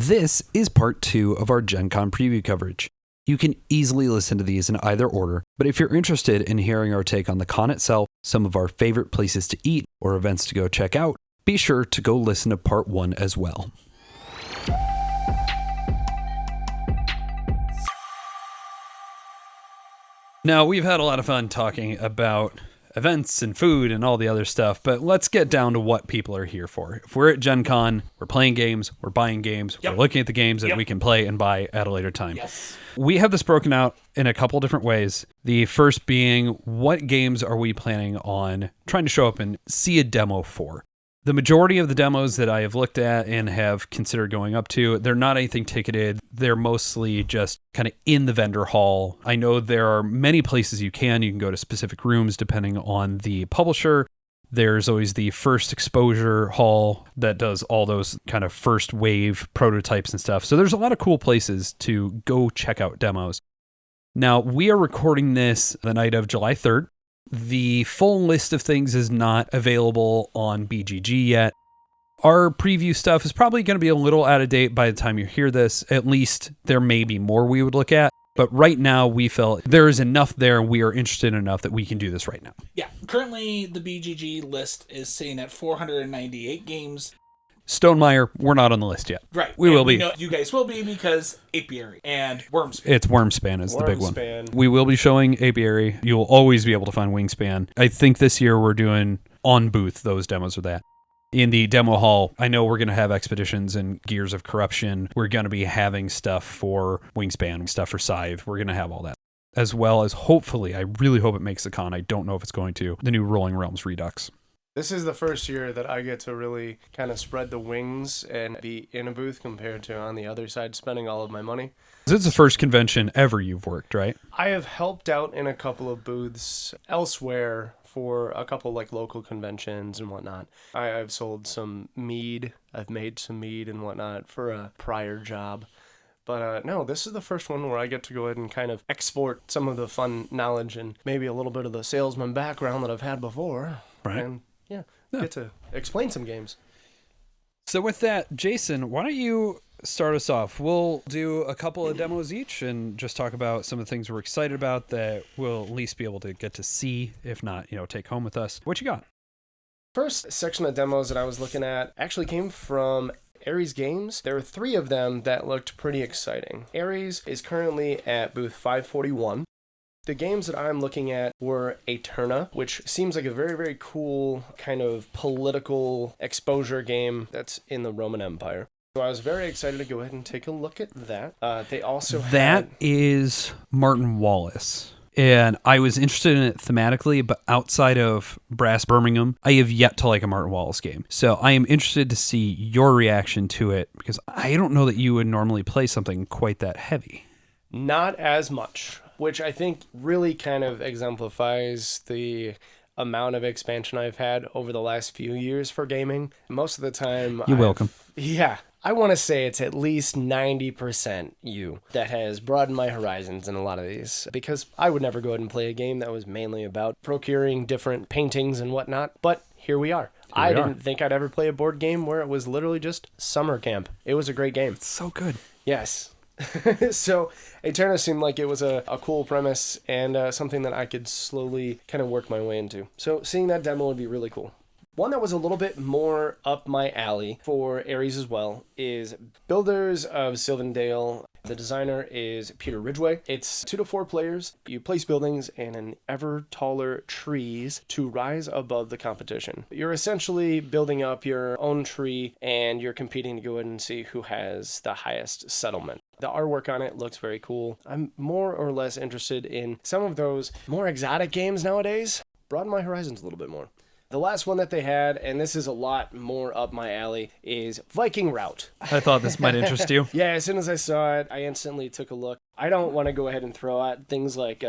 This is part 2 of our Gen Con preview coverage. You can easily listen to these in either order, but if you're interested in hearing our take on the con itself, some of our favorite places to eat, or events to go check out, be sure to go listen to part 1 as well. Now, we've had a lot of fun talking about events and food and all the other stuff, but let's get down to what people are here for. If we're at Gen Con, we're playing games, we're buying games, we're looking at the games that we can play and buy at a later time. Yes. We have this broken out in a couple different ways. The first being, what games are we planning on trying to show up and see a demo for? The majority of the demos that I have looked at and have considered going up to, they're not anything ticketed. They're mostly just kind of in the vendor hall. I know there are many places you can go to specific rooms depending on the publisher. There's always the first exposure hall that does all those kind of first wave prototypes and stuff. So there's a lot of cool places to go check out demos. Now, we are recording this the night of July 3rd. The full list of things is not available on BGG yet. Our preview stuff is probably going to be a little out of date by the time you hear this. At least there may be more we would look at. But right now we felt there is enough there and we are interested enough that we can do this right now. Yeah, currently the BGG list is sitting at 498 games. Stonemeyer, we're not on the list yet. Right. We will be. Know you guys will be because Apiary and Wormspan. It's Wormspan is the big one. We will be showing Apiary. You will always be able to find Wingspan. I think this year we're doing on booth those demos or that. In the demo hall, I know we're going to have Expeditions and Gears of Corruption. We're going to be having stuff for Wingspan, stuff for Scythe. We're going to have all that. As well as, hopefully, I really hope it makes the con. I don't know if it's going to. The new Rolling Realms Redux. This is the first year that I get to really kind of spread the wings and be in a booth compared to on the other side spending all of my money. This is the first convention ever you've worked, right? I have helped out in a couple of booths elsewhere for a couple like local conventions and whatnot. I've sold some mead. I've made some mead and whatnot for a prior job. But no, this is the first one where I get to go ahead and kind of export some of the fun knowledge and maybe a little bit of the salesman background that I've had before. Right. And get to explain some games. So with that, Jason, why don't you start us off? We'll do a couple of demos each and just talk about some of the things we're excited about that we'll at least be able to get to see, if not, take home with us. What you got? First section of demos that I was looking at actually came from Ares Games. There were 3 of them that looked pretty exciting. Ares is currently at booth 541. The games that I'm looking at were Aeterna, which seems like a very, very cool kind of political exposure game that's in the Roman Empire. So I was very excited to go ahead and take a look at that. They also That is Martin Wallace. And I was interested in it thematically, but outside of Brass Birmingham, I have yet to like a Martin Wallace game. So I am interested to see your reaction to it, because I don't know that you would normally play something quite that heavy. Not as much, which I think really kind of exemplifies the amount of expansion I've had over the last few years for gaming. Most of the time... You're welcome. Yeah. I want to say it's at least 90% you that has broadened my horizons in a lot of these, because I would never go ahead and play a game that was mainly about procuring different paintings and whatnot, but here we are. I didn't think I'd ever play a board game where it was literally just summer camp. It was a great game. It's so good. Yes. So Aeterna seemed like it was a cool premise and something that I could slowly kind of work my way into. So seeing that demo would be really cool. One that was a little bit more up my alley for Ares as well is Builders of Sylvandale. The designer is Peter Ridgway. It's 2 to 4 players. You place buildings in an ever taller trees to rise above the competition. You're essentially building up your own tree and you're competing to go in and see who has the highest settlement. The artwork on it looks very cool. I'm more or less interested in some of those more exotic games nowadays. Broaden my horizons a little bit more. The last one that they had, and this is a lot more up my alley, is Viking Route. I thought this might interest you. Yeah, as soon as I saw it, I instantly took a look. I don't want to go ahead and throw out things like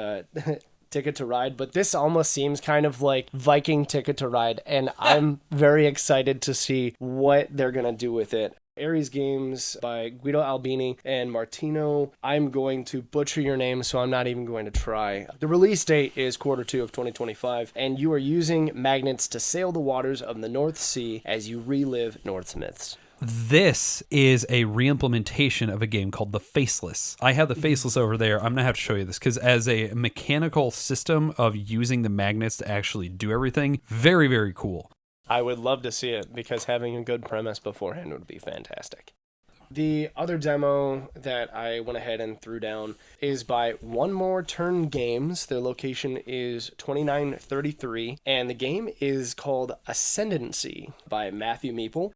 Ticket to Ride, but this almost seems kind of like Viking Ticket to Ride, and I'm very excited to see what they're going to do with it. Ares Games by Guido Albini and Martino. I'm going to butcher your name, so I'm not even going to try. The release date is Q2 of 2025, and you are using magnets to sail the waters of the North Sea as you relive Norse myths. This is a reimplementation of a game called The Faceless. I have The Faceless over there. I'm going to have to show you this because as a mechanical system of using the magnets to actually do everything, very, very cool. I would love to see it because having a good premise beforehand would be fantastic. The other demo that I went ahead and threw down is by One More Turn Games. Their location is 2933, and the game is called Ascendancy by Matthew Meeple.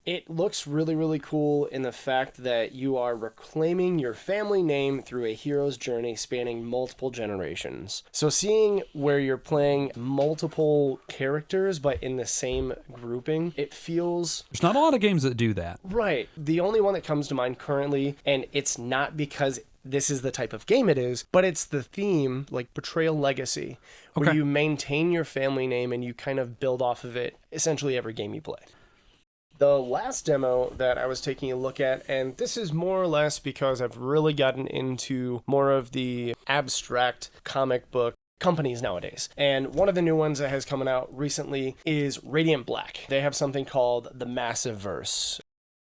It looks really, really cool in the fact that you are reclaiming your family name through a hero's journey spanning multiple generations. So seeing where you're playing multiple characters but in the same grouping, it feels... There's not a lot of games that do that. Right. The only one that comes to mind currently, and it's not because this is the type of game it is, but it's the theme, like Betrayal Legacy, where you maintain your family name and you kind of build off of it essentially every game you play. The last demo that I was taking a look at, and this is more or less because I've really gotten into more of the abstract comic book companies nowadays. And one of the new ones that has come out recently is Radiant Black. They have something called the Massive Verse.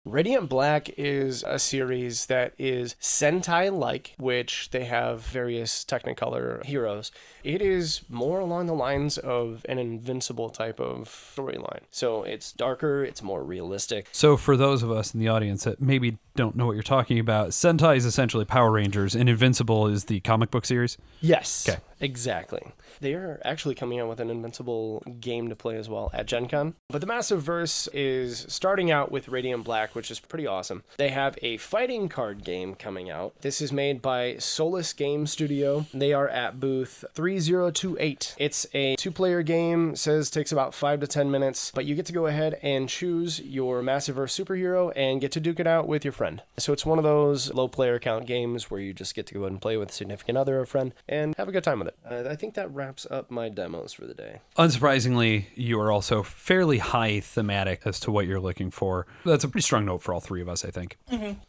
Radiant Black is a series that is Sentai-like, which they have various Technicolor heroes. It is more along the lines of an Invincible type of storyline. So it's darker, it's more realistic. So for those of us in the audience that maybe don't know what you're talking about, Sentai is essentially Power Rangers, and Invincible is the comic book series? Yes, okay. Exactly. They are actually coming out with an Invincible game to play as well at Gen Con. But the Massive Verse is starting out with Radiant Black, which is pretty awesome. They have a fighting card game coming out. This is made by Solus Game Studio. They are at booth 3028. It's a 2-player game, says takes about 5 to 10 minutes, but you get to go ahead and choose your Massive Verse superhero and get to duke it out with your friend. So it's one of those low player count games where you just get to go ahead and play with a significant other or friend and have a good time with it. I think that wraps up my demos for the day. Unsurprisingly, you are also fairly high thematic as to what you're looking for. That's a pretty strong note for all three of us, I think. Mm-hmm.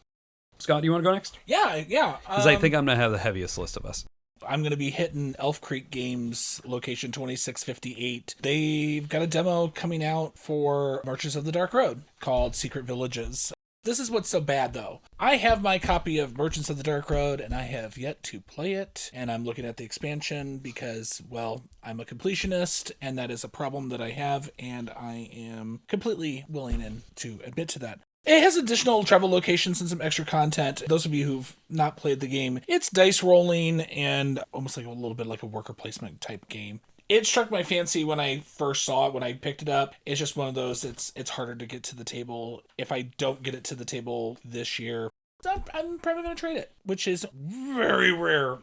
Scott, do you want to go next? Yeah. Because I think I'm going to have the heaviest list of us. I'm going to be hitting Elf Creek Games, location 2658. They've got a demo coming out for Marches of the Dark Road called Secret Villages. This is what's so bad, though. I have my copy of Merchants of the Dark Road, and I have yet to play it, and I'm looking at the expansion because, well, I'm a completionist, and that is a problem that I have, and I am completely willing to admit to that. It has additional travel locations and some extra content. Those of you who've not played the game, it's dice rolling and almost like a little bit like a worker placement type game. It struck my fancy when I first saw it, when I picked it up. It's just one of those, it's harder to get to the table. If I don't get it to the table this year, I'm probably going to trade it, which is very rare.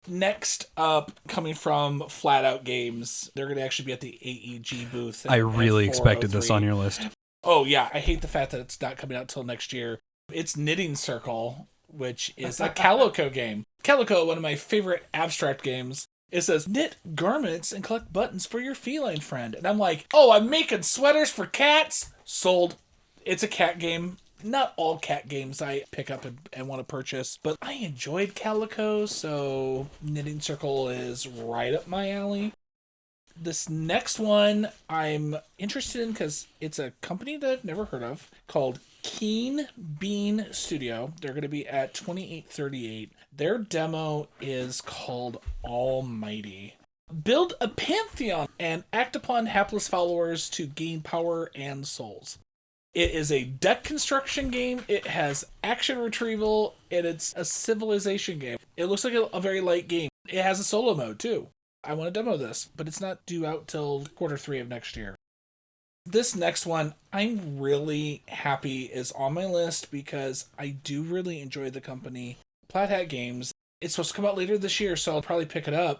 Next up, coming from Flat Out Games, they're going to actually be at the AEG booth. I really expected this on your list. Oh, yeah. I hate the fact that it's not coming out till next year. It's Knitting Circle, which is a Calico game. Calico, one of my favorite abstract games. It says, knit garments and collect buttons for your feline friend. And I'm like, oh, I'm making sweaters for cats? Sold. It's a cat game. Not all cat games I pick up and want to purchase, but I enjoyed Calico, so Knitting Circle is right up my alley. This next one I'm interested in because it's a company that I've never heard of called Keen Bean Studio. They're going to be at 2838. Their demo is called Almighty. Build a pantheon and act upon hapless followers to gain power and souls. It is a deck construction game. It has action retrieval, and it's a civilization game. It looks like a very light game. It has a solo mode, too. I want to demo this, but it's not due out till Q3 of next year. This next one, I'm really happy is on my list because I do really enjoy the company. Plaid Hat Games. It's supposed to come out later this year, so I'll probably pick it up.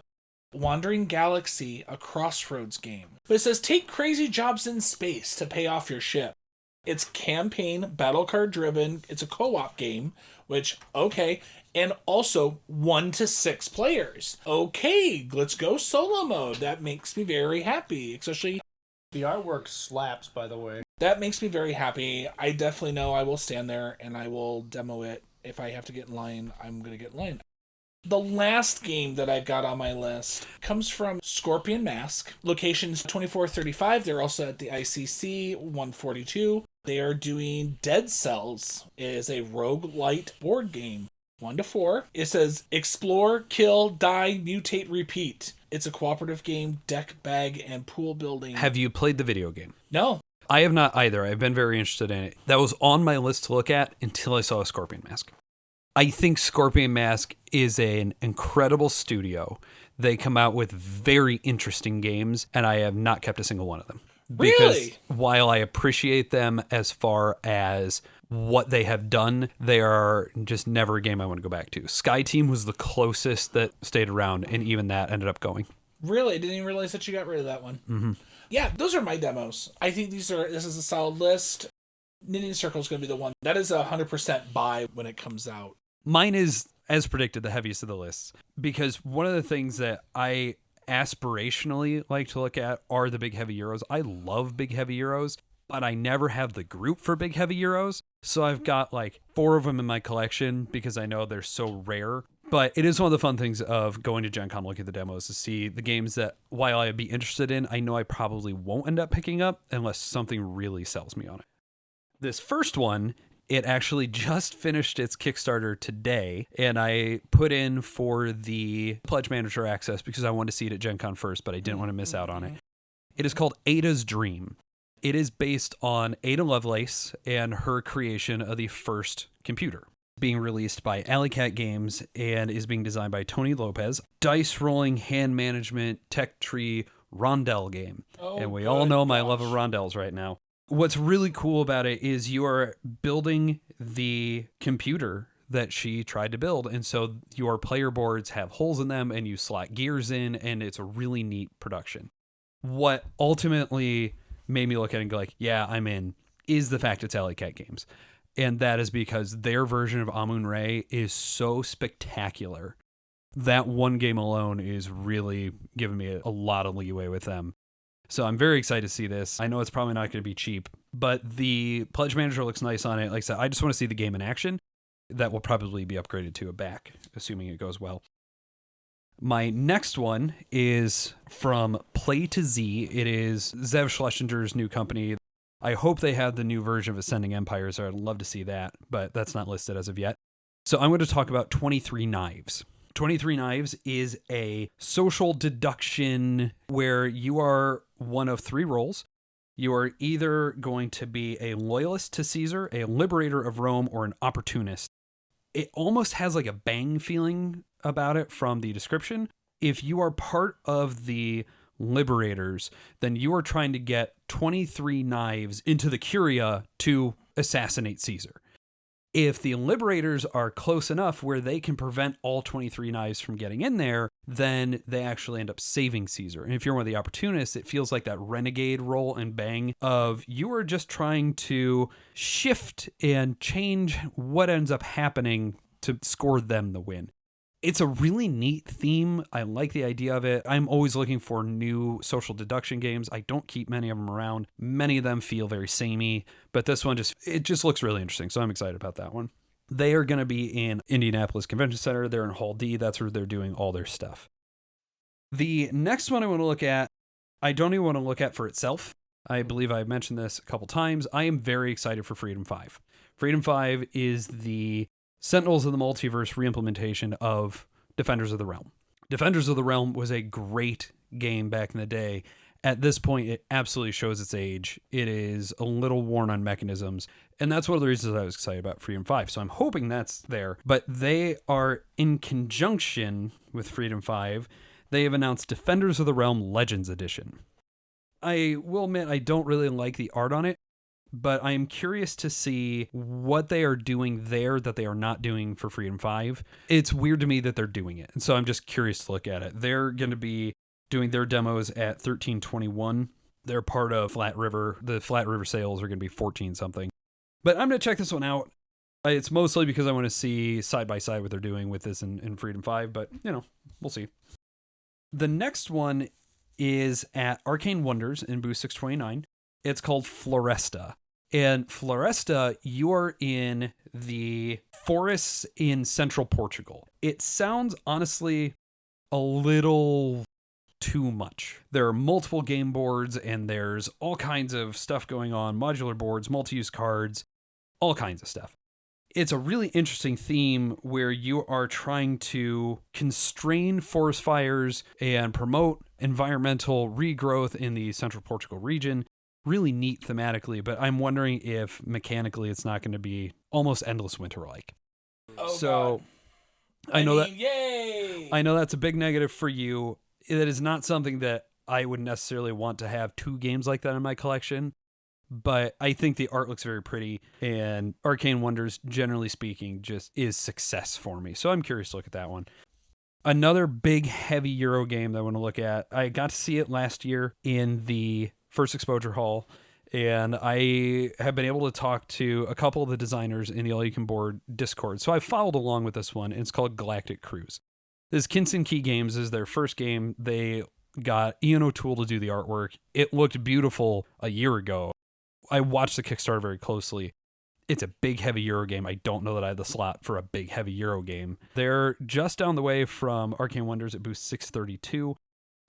Wandering Galaxy, a Crossroads game. But it says, take crazy jobs in space to pay off your ship. It's campaign, battle card driven. It's a co-op game, which, okay. And also 1 to 6 players. Okay, let's go solo mode. That makes me very happy, especially... The artwork slaps, by the way. That makes me very happy. I definitely know I will stand there and I will demo it. If I have to get in line, I'm going to get in line. The last game that I've got on my list comes from Scorpion Mask. Locations 2435. They're also at the ICC 142. They are doing Dead Cells. It is a roguelite board game. 1 to 4. It says explore, kill, die, mutate, repeat. It's a cooperative game, deck, bag, and pool building. Have you played the video game? No. I have not either. I've been very interested in it. That was on my list to look at until I saw a Scorpion Mask. I think Scorpion Mask is an incredible studio. They come out with very interesting games, and I have not kept a single one of them. Because Really? while I appreciate them as far as what they have done, they are just never a game I want to go back to. Sky Team was the closest that stayed around, and even that ended up going. Really? I didn't even realize that you got rid of that one. Mm-hmm. Yeah, those are my demos. I think this is a solid list. Knitting Circle is going to be the one. That is 100% buy when it comes out. Mine is, as predicted, the heaviest of the lists. Because one of the things that I aspirationally like to look at are the big heavy Euros. I love big heavy Euros, but I never have the group for big heavy Euros. So I've got like 4 of them in my collection because I know they're so rare. But it is one of the fun things of going to Gen Con, looking at the demos to see the games that, while I'd be interested in, I know I probably won't end up picking up unless something really sells me on it. This first one, it actually just finished its Kickstarter today, and I put in for the Pledge Manager access because I wanted to see it at Gen Con first, but I didn't want to miss out on it. It is called Ada's Dream. It is based on Ada Lovelace and her creation of the first computer, being released by Alley Cat Games and is being designed by Tony Lopez. Dice rolling, hand management, tech tree, rondelle game. And we all know my love of rondelles right now. What's really cool about it is you are building the computer that she tried to build. And so your player boards have holes in them and you slot gears in, and it's a really neat production. What ultimately made me look at it and go like, yeah, I'm in, is the fact it's Alley Cat Games. And that is because their version of Amun-Re is so spectacular. That one game alone is really giving me a lot of leeway with them. So I'm very excited to see this. I know it's probably not going to be cheap, but the Pledge Manager looks nice on it. Like I said, I just want to see the game in action. That will probably be upgraded to a back, assuming it goes well. My next one is from Play to Z. It is Zev Schlesinger's new company. I hope they have the new version of Ascending Empires, or I'd love to see that, but that's not listed as of yet. So I'm going to talk about 23 Knives. 23 Knives is a social deduction where you are one of 3 roles. You are either going to be a loyalist to Caesar, a liberator of Rome, or an opportunist. It almost has like a Bang feeling about it from the description. If you are part of the liberators, then you are trying to get 23 knives into the Curia to assassinate Caesar. If the liberators are close enough where they can prevent all 23 knives from getting in there, then they actually end up saving Caesar. And if you're one of the opportunists, it feels like that renegade role in Bang of you are just trying to shift and change what ends up happening to score them the win. It's a really neat theme. I like the idea of it. I'm always looking for new social deduction games. I don't keep many of them around. Many of them feel very samey, but this one just looks really interesting. So I'm excited about that one. They are going to be in Indianapolis Convention Center. They're in Hall D. That's where they're doing all their stuff. The next one I want to look at, I don't even want to look at for itself. I believe I mentioned this a couple times. I am very excited for Freedom 5. Freedom 5 is the Sentinels of the Multiverse reimplementation of Defenders of the Realm. Defenders of the Realm was a great game back in the day. At this point, it absolutely shows its age. It is a little worn on mechanisms, and that's one of the reasons I was excited about Freedom 5. So I'm hoping that's there. But they are in conjunction with Freedom 5. They have announced Defenders of the Realm Legends Edition. I will admit I don't really like the art on it, but I am curious to see what they are doing there that they are not doing for Freedom 5. It's weird to me that they're doing it, and so I'm just curious to look at it. They're going to be doing their demos at 1321. They're part of Flat River. The Flat River sales are going to be 14 something. But I'm going to check this one out. It's mostly because I want to see side by side what they're doing with this in Freedom 5, but, we'll see. The next one is at Arcane Wonders in booth 629. It's called Floresta. And Floresta, you are in the forests in central Portugal. It sounds honestly a little too much. There are multiple game boards and there's all kinds of stuff going on, modular boards, multi-use cards, all kinds of stuff. It's a really interesting theme where you are trying to constrain forest fires and promote environmental regrowth in the central Portugal region. Really neat thematically, but I'm wondering if mechanically it's not going to be almost endless winter-like. Oh, so God. I know Yay! I know that's a big negative for you. It is not something that I would necessarily want to have 2 games like that in my collection. But I think the art looks very pretty, and Arcane Wonders, generally speaking, just is success for me. So I'm curious to look at that one. Another big, heavy Euro game that I want to look at, I got to see it last year in the first exposure hall, and I have been able to talk to a couple of the designers in the All You Can Board Discord. So I followed along with this one, and it's called Galactic Cruise. This Kinson Key Games is their first game. They got Ian O'Toole to do the artwork. It looked beautiful a year ago. I watched the Kickstarter very closely. It's a big, heavy Euro game. I don't know that I have the slot for a big, heavy Euro game. They're just down the way from Arcane Wonders at booth 632.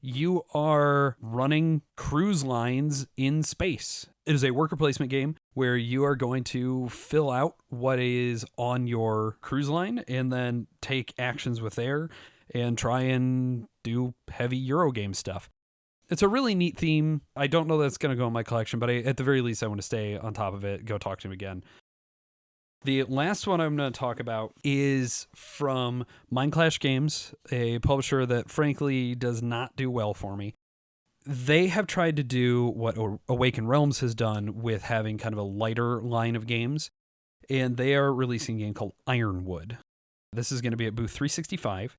You are running cruise lines in space. It is a worker placement game where you are going to fill out what is on your cruise line and then take actions with air and try and do heavy Euro game stuff. It's a really neat theme. I don't know that it's going to go in my collection, but at the very least, I want to stay on top of it, go talk to him again. The last one I'm going to talk about is from Mindclash Games, a publisher that frankly does not do well for me. They have tried to do what Awaken Realms has done with having kind of a lighter line of games, and they are releasing a game called Ironwood. This is going to be at booth 365,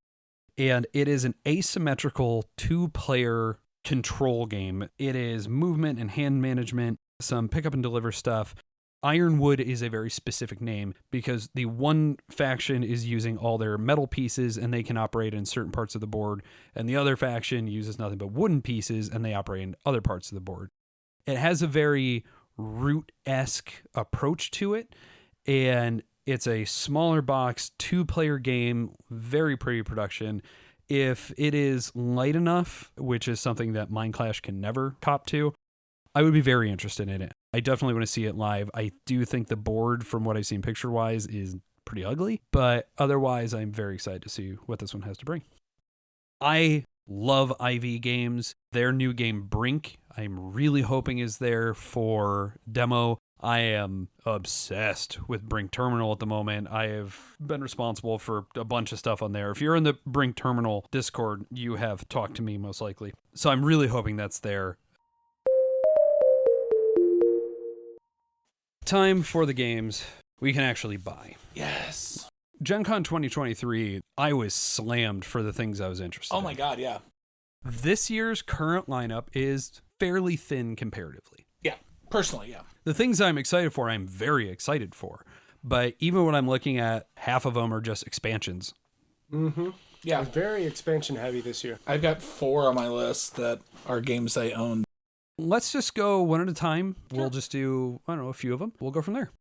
and it is an asymmetrical 2-player control game. It is movement and hand management, some pick up and deliver stuff. Ironwood is a very specific name because the one faction is using all their metal pieces and they can operate in certain parts of the board, and the other faction uses nothing but wooden pieces and they operate in other parts of the board. It has a very Root-esque approach to it, and it's a smaller box, 2-player game, very pretty production. If it is light enough, which is something that Mindclash can never cop to, I would be very interested in it. I definitely want to see it live. I do think the board, from what I've seen picture-wise, is pretty ugly, but otherwise I'm very excited to see what this one has to bring. I love IV Games. Their new game, Brink, I'm really hoping is there for demo. I am obsessed with Brink Terminal at the moment. I have been responsible for a bunch of stuff on there. If you're in the Brink Terminal Discord, you have talked to me most likely. So I'm really hoping that's there. Time for the games we can actually buy. Yes. Gen Con 2023, I was slammed for the things I was interested in. Oh my God, yeah. This year's current lineup is fairly thin comparatively. Yeah, personally, yeah. The things I'm excited for, I'm very excited for. But even when I'm looking at, half of them are just expansions. Mm-hmm. Yeah. It's very expansion heavy this year. I've got 4 on my list that are games I own. Let's just go one at a time. Sure. We'll just do, I don't know, a few of them. We'll go from there.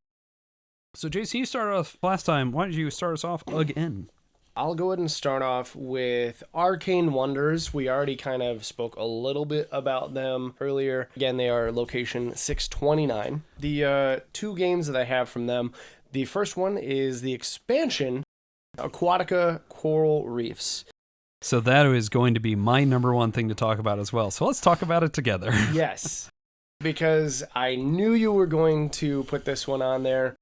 So, Jason, you started off last time. Why don't you start us off again? I'll go ahead and start off with Arcane Wonders. We already kind of spoke a little bit about them earlier. Again, they are location 629. The 2 games that I have from them, the first one is the expansion, Aquatica Coral Reefs. So that is going to be my number one thing to talk about as well. So let's talk about it together. Yes, because I knew you were going to put this one on there.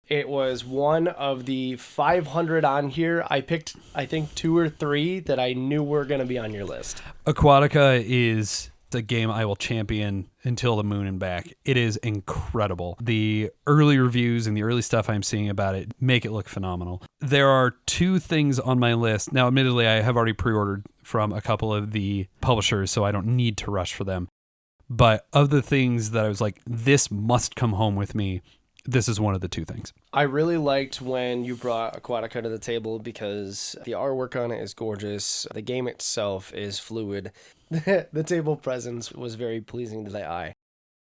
It was one of the 500 on here. I picked, I think, 2 or 3 that I knew were going to be on your list. Aquatica is the game I will champion until the moon and back. It is incredible. The early reviews and the early stuff I'm seeing about it make it look phenomenal. There are 2 things on my list. Now, admittedly, I have already pre-ordered from a couple of the publishers, so I don't need to rush for them. But of the things that I was like, this must come home with me, this is one of the 2 things. I really liked when you brought Aquatica to the table because the artwork on it is gorgeous. The game itself is fluid. The table presence was very pleasing to the eye.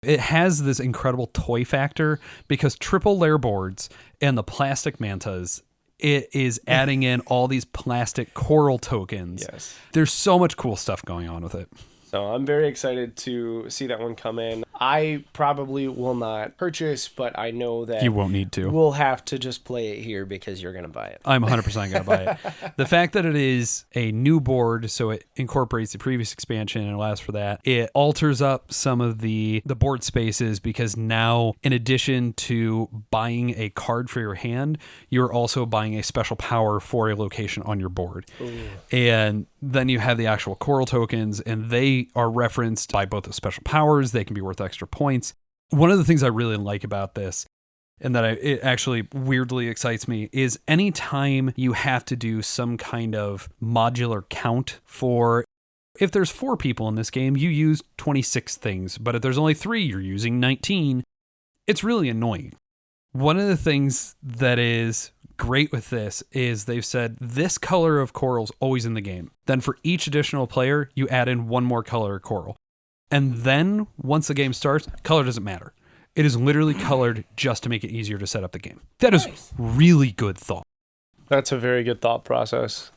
It has this incredible toy factor because triple layer boards and the plastic mantas, It is adding in all these plastic coral tokens. Yes. There's so much cool stuff going on with it. So I'm very excited to see that one come in. I probably will not purchase, but I know that You won't need to. We'll have to just play it here because you're going to buy it. I'm 100% going to buy it. The fact that it is a new board, so it incorporates the previous expansion and allows for that, it alters up some of the board spaces because now, in addition to buying a card for your hand, you're also buying a special power for a location on your board. Ooh. And then you have the actual coral tokens, and they are referenced by both the special powers. They can be worth extra points. One of the things I really like about this, and that it actually weirdly excites me, is anytime you have to do some kind of modular count for, if there's 4 people in this game, you use 26 things, but if there's only 3, you're using 19. It's really annoying. One of the things that is great with this is they've said this color of coral's always in the game. Then for each additional player, you add in one more color of coral. And then once the game starts, color doesn't matter. It is literally colored just to make it easier to set up the game. That is really good thought. That's a very good thought process.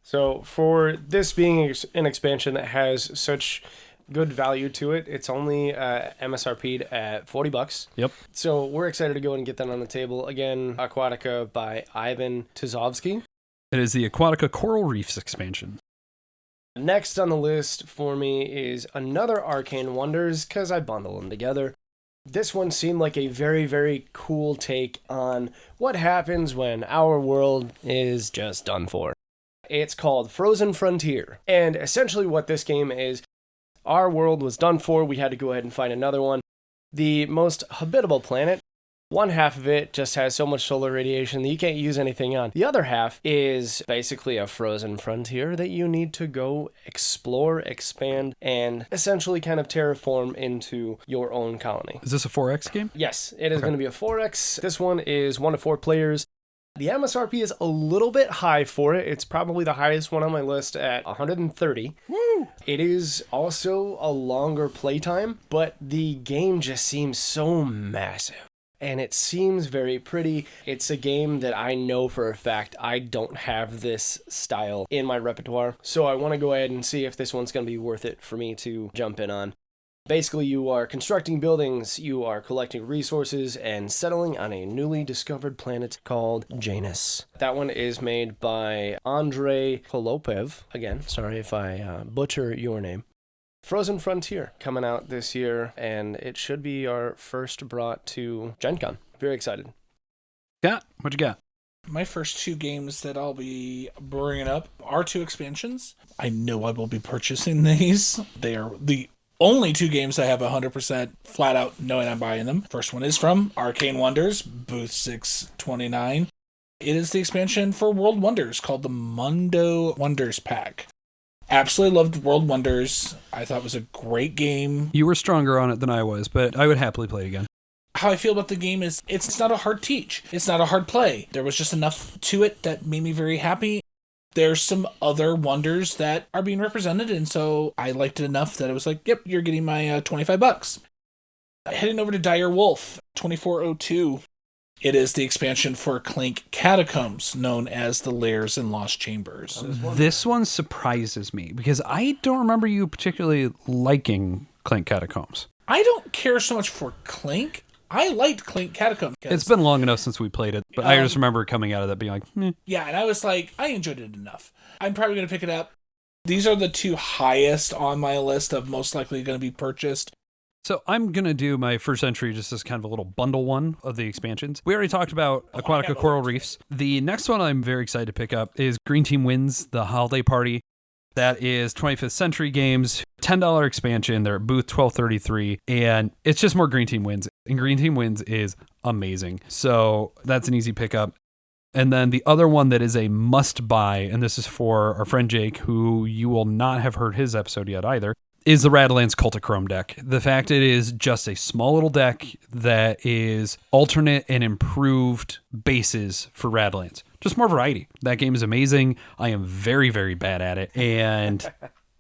So for this being an expansion that has such good value to it, it's only MSRP'd at $40. Yep. So we're excited to go and get that on the table. Again, Aquatica by Ivan Tuzovsky. It is the Aquatica Coral Reefs expansion. Next on the list for me is another Arcane Wonders, because I bundle them together. This one seemed like a very, very cool take on what happens when our world is just done for. It's called Frozen Frontier. And essentially what this game is, our world was done for. We had to go ahead and find another one. The most habitable planet, one half of it just has so much solar radiation that you can't use anything on. The other half is basically a frozen frontier that you need to go explore, expand, and essentially kind of terraform into your own colony. Is this a 4X game? Yes, it is going to be a 4X. This one is 1 to 4 players. The MSRP is a little bit high for it. It's probably the highest one on my list at 130. Woo! It is also a longer playtime, but the game just seems so massive. And it seems very pretty. It's a game that I know for a fact I don't have this style in my repertoire. So I want to go ahead and see if this one's going to be worth it for me to jump in on. Basically, you are constructing buildings, you are collecting resources, and settling on a newly discovered planet called Janus. That one is made by Andrei Kolopev. Again, sorry if I butcher your name. Frozen Frontier coming out this year, and it should be our first brought to Gen Con. Very excited. What you got? My first 2 games that I'll be bringing up are 2 expansions. I know I will be purchasing these. They are the only 2 games I have 100% flat out knowing I'm buying them. First one is from Arcane Wonders, booth 629. It is the expansion for World Wonders called the Mundo Wonders Pack. Absolutely loved World Wonders. I thought it was a great game. You were stronger on it than I was, but I would happily play it again. How I feel about the game is it's not a hard teach. It's not a hard play. There was just enough to it that made me very happy. There's some other wonders that are being represented, and so I liked it enough that I was like, yep, you're getting my $25. Heading over to Dire Wolf, 2402. It is the expansion for Clank Catacombs, known as the Lairs and Lost Chambers. This one surprises me, because I don't remember you particularly liking Clank Catacombs. I don't care so much for Clank. I liked Clank Catacombs. It's been long enough since we played it, but I just remember coming out of that being like, meh. Yeah, and I was like, I enjoyed it enough. I'm probably going to pick it up. These are the 2 highest on my list of most likely going to be purchased. So I'm going to do my first entry just as kind of a little bundle one of the expansions. We already talked about Aquatica Coral Reefs. The next one I'm very excited to pick up is Green Team Wins, the Holiday Party. That is 25th Century Games, $10 expansion. They're at booth 1233, and it's just more Green Team Wins. And Green Team Wins is amazing. So that's an easy pickup. And then the other one that is a must buy, and this is for our friend Jake, who you will not have heard his episode yet either, is the Radlands Cultichrome deck. The fact it is just a small little deck that is alternate and improved bases for Radlands. Just more variety. That game is amazing. I am very, very bad at it, and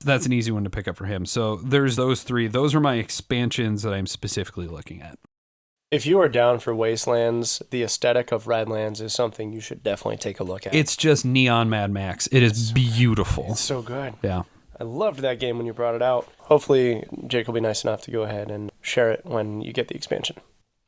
that's an easy one to pick up for him. So there's those 3. Those are my expansions that I'm specifically looking at. If you are down for Wastelands, the aesthetic of Radlands is something you should definitely take a look at. It's just neon Mad Max. It is beautiful. It's so good. Yeah. I loved that game when you brought it out. Hopefully, Jake will be nice enough to go ahead and share it when you get the expansion.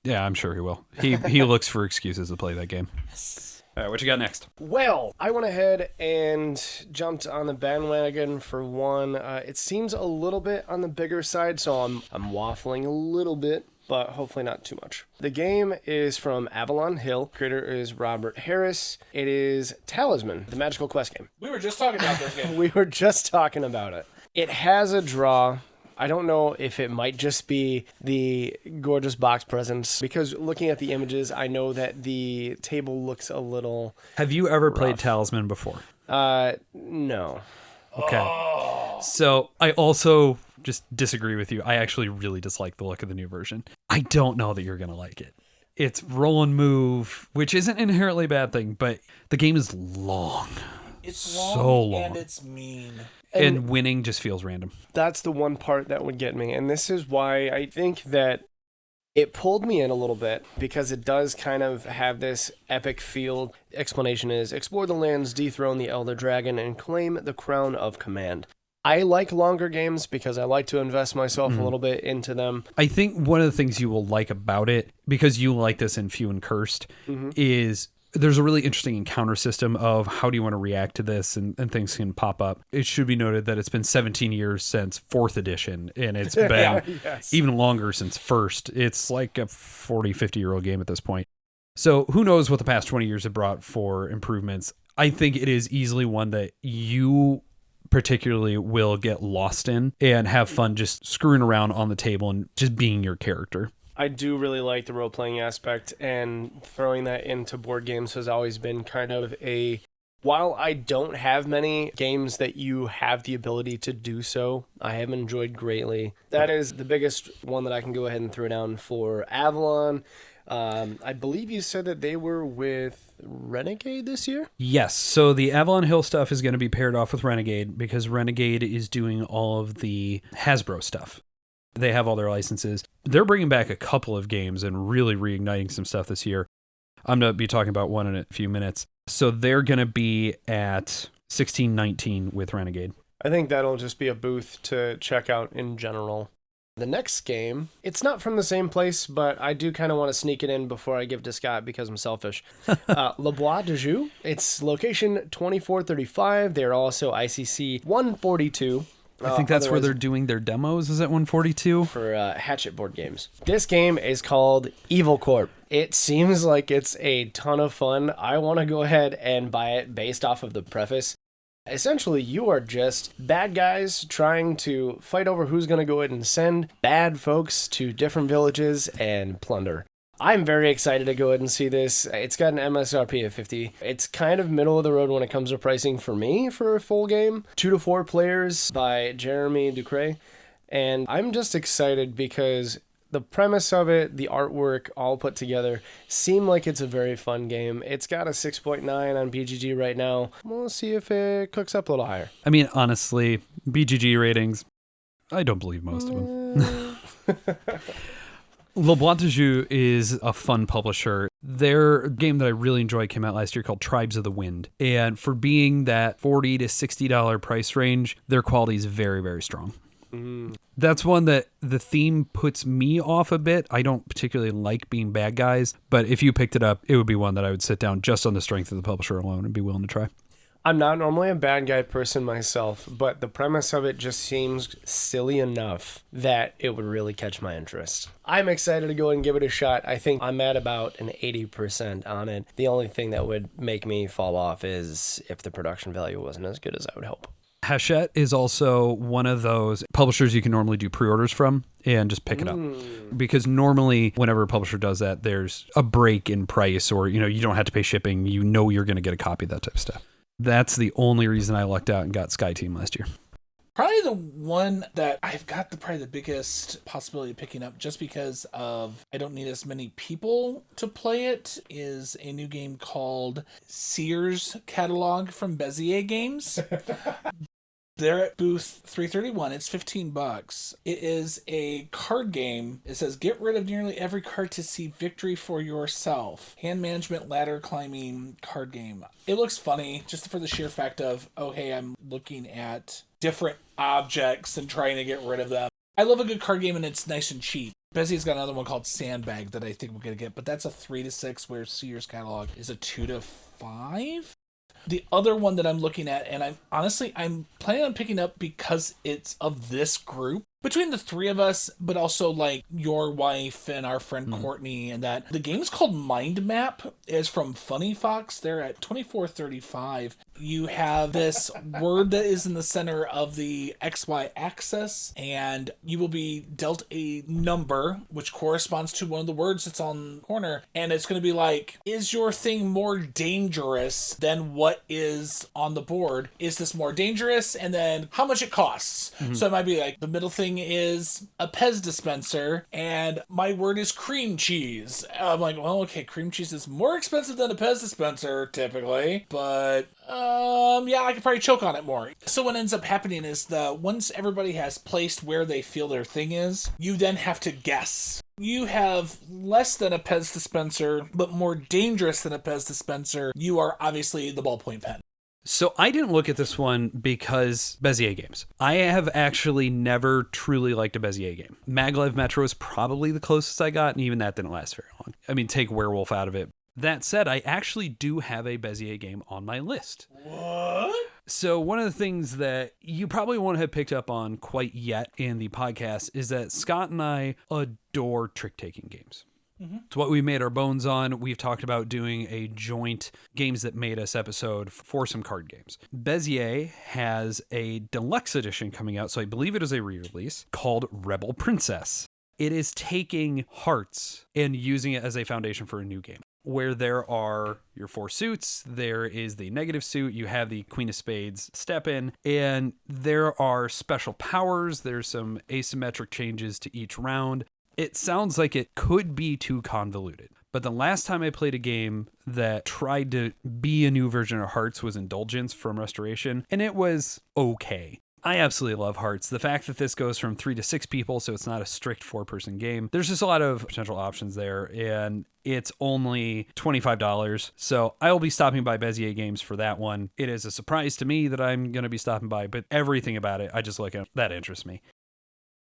Yeah, I'm sure he will. He looks for excuses to play that game. Yes. All right, what you got next? Well, I went ahead and jumped on the bandwagon for one. It seems a little bit on the bigger side, so I'm waffling a little bit, but hopefully not too much. The game is from Avalon Hill. Creator is Robert Harris. It is Talisman, the magical quest game. We were just talking about this game. We were just talking about it. It has a draw. I don't know if it might just be the gorgeous box presents, because looking at the images, I know that the table looks a little Have you ever rough. played Talisman before? No. Okay. Oh. So I also just disagree with you. I actually really dislike the look of the new version. I don't know that you're going to like it. It's roll and move, which isn't inherently a bad thing, but the game is long. It's long, so long. and it's mean. And winning just feels random. That's the one part that would get me. And this is why I think that it pulled me in a little bit, because it does kind of have this epic feel. Explanation is, explore the lands, dethrone the Elder Dragon, and claim the crown of command. I like longer games because I like to invest myself a little bit into them. I think one of the things you will like about it, because you like this in Few and Cursed, is there's a really interesting encounter system of how do you want to react to this, and things can pop up. It should be noted that it's been 17 years since 4th edition, and it's been even longer since 1st. It's like a 40, 50-year-old game at this point. So who knows what the past 20 years have brought for improvements. I think it is easily one that you particularly will get lost in and have fun just screwing around on the table and just being your character. I do really like the role-playing aspect, and throwing that into board games has always been kind of a... While I don't have many games that you have the ability to do so, I have enjoyed greatly. That is the biggest one that I can go ahead and throw down for Avalon. I believe you said that they were with Renegade this year? Yes. So the Avalon Hill stuff is going to be paired off with Renegade, because Renegade is doing all of the Hasbro stuff. They have all their licenses. They're bringing back a couple of games and really reigniting some stuff this year. I'm going to be talking about one in a few minutes. So they're going to be at 1619 with Renegade. I think that'll just be a booth to check out in general. The next game, it's not from the same place, but I do kind of want to sneak it in before I give to Scott because I'm selfish. Le Bois de Joux. It's location 2435. They're also ICC 142. I think that's where they're doing their demos. Is that 142? For Hatchet board games. This game is called Evil Corp. It seems like it's a ton of fun. I want to go ahead and buy it based off of the preface. Essentially, you are just bad guys trying to fight over who's going to go ahead and send bad folks to different villages and plunder. I'm very excited to go ahead and see this. It's got an MSRP of $50. It's kind of middle of the road when it comes to pricing for me for a full game. 2 to 4 players by Jeremy Ducret. And I'm just excited because the premise of it, the artwork, all put together, seem like it's a very fun game. It's got a 6.9 on BGG right now. We'll see if it cooks up a little higher. I mean, honestly, BGG ratings, I don't believe most of them. Le Bois de Joux is a fun publisher. Their game that I really enjoyed came out last year called Tribes of the Wind. And for being that $40 to $60 price range, their quality is very, very strong. That's one that the theme puts me off a bit. I don't particularly like being bad guys, but if you picked it up, it would be one that I would sit down just on the strength of the publisher alone and be willing to try. I'm not normally a bad guy person myself, but the premise of it just seems silly enough that it would really catch my interest. I'm excited to go and give it a shot. I think I'm at about an 80% on it. The only thing that would make me fall off is if the production value wasn't as good as I would hope. Hachette is also one of those publishers you can normally do pre-orders from and just pick it up. Because normally whenever a publisher does that, there's a break in price, or you don't have to pay shipping. You know you're going to get a copy of that type of stuff. That's the only reason I lucked out and got Sky Team last year. Probably the one that I've got probably the biggest possibility of picking up, just because of I don't need as many people to play it, is a new game called Seers Catalog from Bezier Games. They're at booth 331. It's $15. It is a card game. It says, get rid of nearly every card to see victory for yourself. Hand management, ladder climbing card game. It looks funny just for the sheer fact of, oh, hey, I'm looking at different objects and trying to get rid of them. I love a good card game, and it's nice and cheap. Bessie's got another one called Sandbag that I think we're going to get, but that's a 3 to 6, where Seers Catalog is a 2 to 5. The other one that I'm looking at, and I'm planning on picking up because it's of this group. Between the three of us, but also like your wife and our friend Courtney, and that the game is called Mind Map. Is from Funny Fox. They're at $24.35. You have this word that is in the center of the XY axis, and you will be dealt a number which corresponds to one of the words that's on the corner, and it's going to be like, is your thing more dangerous than what is on the board? Is this more dangerous? And then how much it costs. So it might be like, the middle thing is a Pez dispenser, and my word is cream cheese. I'm like, well, okay, cream cheese is more expensive than a Pez dispenser typically, but yeah, I could probably choke on it more. So what ends up happening is once everybody has placed where they feel their thing is, you then have to guess. You have less than a Pez dispenser, but more dangerous than a Pez dispenser. You are obviously the ballpoint pen. So I didn't look at this one because Bezier games. I have actually never truly liked a Bezier game. Maglev Metro is probably the closest I got, and even that didn't last very long. I mean, take Werewolf out of it. That said, I actually do have a Bezier game on my list. What? So one of the things that you probably won't have picked up on quite yet in the podcast is that Scott and I adore trick-taking games. It's what we made our bones on. We've talked about doing a joint Games That Made Us episode for some card games. Bezier has a deluxe edition coming out, so I believe it is a re-release, called Rebel Princess. It is taking Hearts and using it as a foundation for a new game, where there are your 4 suits, there is the negative suit, you have the Queen of Spades step in, and there are special powers, there's some asymmetric changes to each round. It sounds like it could be too convoluted. But the last time I played a game that tried to be a new version of Hearts was Indulgence from Restoration, and it was okay. I absolutely love Hearts. The fact that this goes from 3 to 6 people, so it's not a strict 4-person game, there's just a lot of potential options there, and it's only $25. So I will be stopping by Bezier Games for that one. It is a surprise to me that I'm going to be stopping by, but everything about it, I just look at that interests me.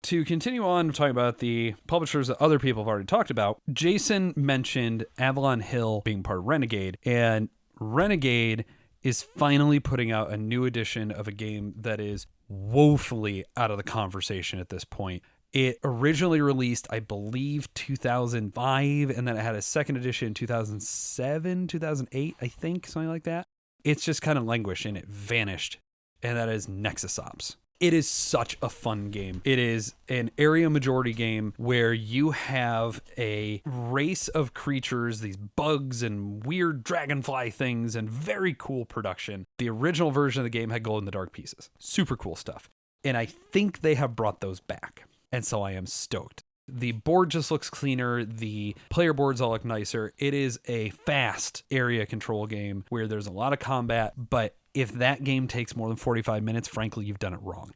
To continue on talking about the publishers that other people have already talked about, Jason mentioned Avalon Hill being part of Renegade, and Renegade is finally putting out a new edition of a game that is woefully out of the conversation at this point. It originally released, I believe, 2005, and then it had a second edition in 2007, 2008, I think, something like that. It's just kind of languished and it vanished, and that is Nexus Ops. It is such a fun game. It is an area majority game where you have a race of creatures, these bugs and weird dragonfly things, and very cool production. The original version of the game had glow-in-the-dark pieces. Super cool stuff. And I think they have brought those back. And so I am stoked. The board just looks cleaner. The player boards all look nicer. It is a fast area control game where there's a lot of combat, but if that game takes more than 45 minutes, frankly, you've done it wrong.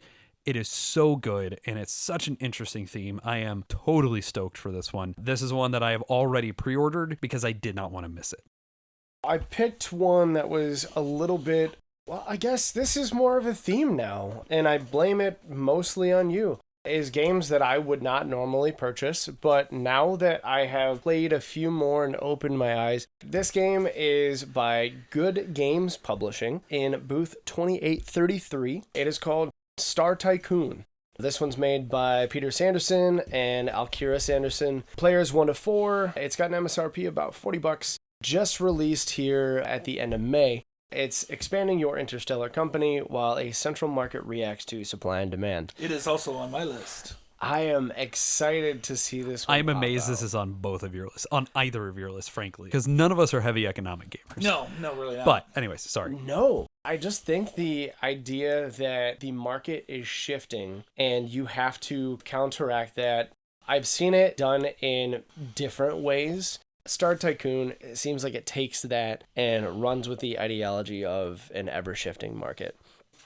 It is so good, and it's such an interesting theme. I am totally stoked for this one. This is one that I have already pre-ordered because I did not want to miss it. I picked one that was a little bit, well, I guess this is more of a theme now, and I blame it mostly on you. Is games that I would not normally purchase, but now that I have played a few more and opened my eyes, this game is by Good Games Publishing in booth 2833. It is called Star Tycoon. This one's made by Peter Sanderson and Alkira Sanderson. Players 1 to 4. It's got an MSRP about $40. Just released here at the end of May. It's expanding your interstellar company while a central market reacts to supply and demand. It is also on my list. I am excited to see this one. I'm amazed this is on both of your lists, on either of your lists, frankly, because none of us are heavy economic gamers. No, really not. But anyways, sorry. No, I just think the idea that the market is shifting and you have to counteract that. I've seen it done in different ways. Star Tycoon, it seems like it takes that and runs with the ideology of an ever-shifting market.